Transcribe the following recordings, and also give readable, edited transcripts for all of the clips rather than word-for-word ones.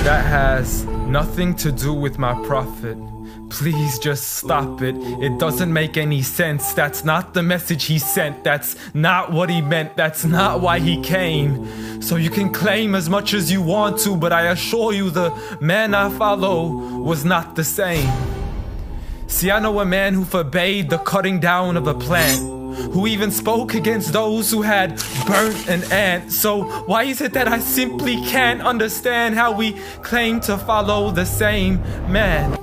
That has nothing to do with my prophet. Please just stop it. It doesn't make any sense. That's not the message he sent. That's not what he meant. That's not why he came. So you can claim as much as you want to, but I assure you the man I follow was not the same. See, I know a man who forbade the cutting down of a plant, who even spoke against those who had burnt an ant. So why is it that I simply can't understand how we claim to follow the same man?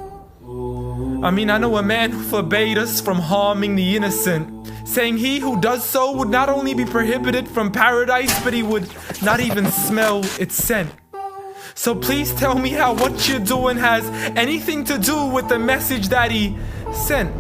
I mean, I know a man who forbade us from harming the innocent, saying he who does so would not only be prohibited from paradise, but he would not even smell its scent. So please tell me how what you're doing has anything to do with the message that he sent.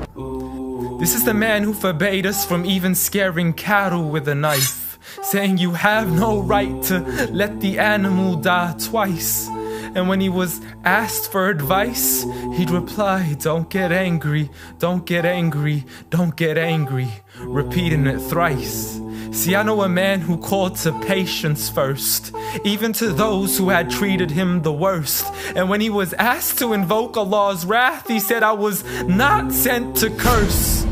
This is the man who forbade us from even scaring cattle with a knife, saying you have no right to let the animal die twice. And when he was asked for advice, he'd reply, don't get angry, don't get angry, don't get angry, repeating it thrice. See, I know a man who called to patience first, even to those who had treated him the worst. And when he was asked to invoke Allah's wrath, he said, I was not sent to curse,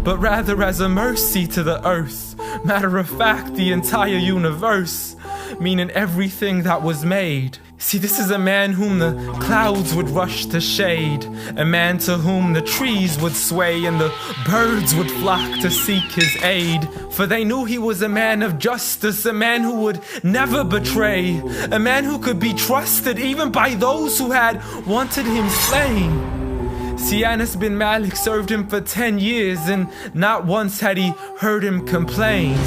but rather as a mercy to the earth. Matter of fact, the entire universe, meaning everything that was made. See, this is a man whom the clouds would rush to shade, a man to whom the trees would sway and the birds would flock to seek his aid. For they knew he was a man of justice, a man who would never betray, a man who could be trusted even by those who had wanted him slain. See, Anas bin Malik served him for 10 years and not once had he heard him complain.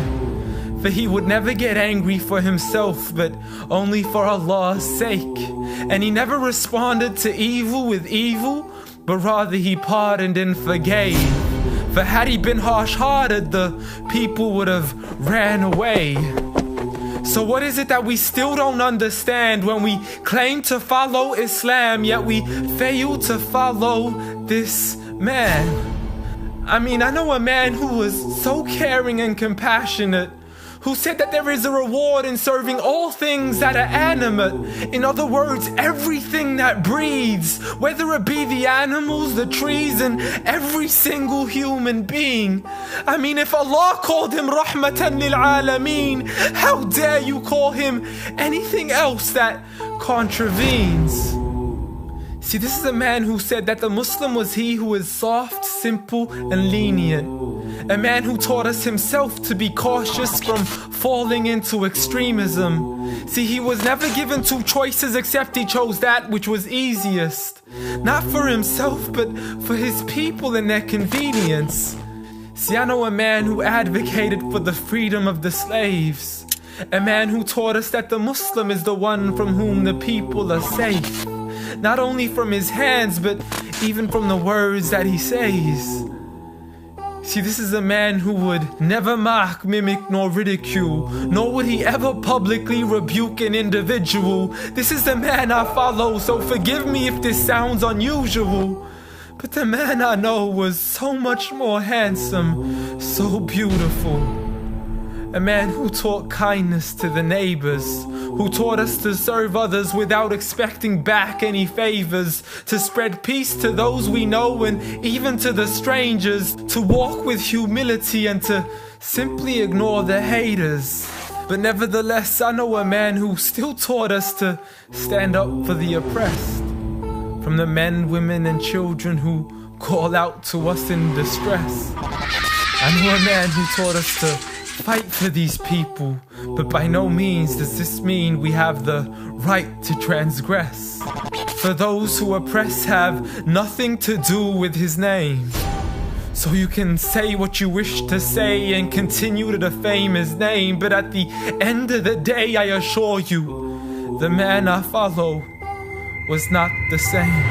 For he would never get angry for himself, but only for Allah's sake. And he never responded to evil with evil, but rather he pardoned and forgave. For had he been harsh-hearted, the people would have ran away. So what is it that we still don't understand when we claim to follow Islam, yet we fail to follow this man? I mean, I know a man who was so caring and compassionate, who said that there is a reward in serving all things that are animate. In other words, everything that breathes, whether it be the animals, the trees, and every single human being. I mean, if Allah called him Rahmatan lil Alameen, how dare you call him anything else that contravenes? See, this is a man who said that the Muslim was he who is soft, simple, and lenient. A man who taught us himself to be cautious from falling into extremism. See, he was never given two choices except he chose that which was easiest. Not for himself, but for his people and their convenience. See, I know a man who advocated for the freedom of the slaves. A man who taught us that the Muslim is the one from whom the people are safe. Not only from his hands, but even from the words that he says. See, this is a man who would never mock, mimic, nor ridicule, nor would he ever publicly rebuke an individual. This is the man I follow, so forgive me if this sounds unusual. But the man I know was so much more handsome, so beautiful. A man who taught kindness to the neighbors, who taught us to serve others without expecting back any favors, to spread peace to those we know and even to the strangers, to walk with humility and to simply ignore the haters. But nevertheless, I know a man who still taught us to stand up for the oppressed. From the men, women, and children who call out to us in distress. I know a man who taught us to fight for these people, but by no means does this mean we have the right to transgress. For those who oppress have nothing to do with his name. So you can say what you wish to say and continue to defame his name, but at the end of the day, I assure you, the man I follow was not the same.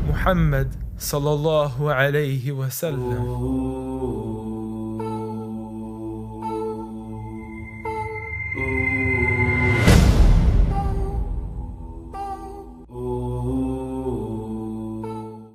Muhammad sallallahu alayhi wa sallam.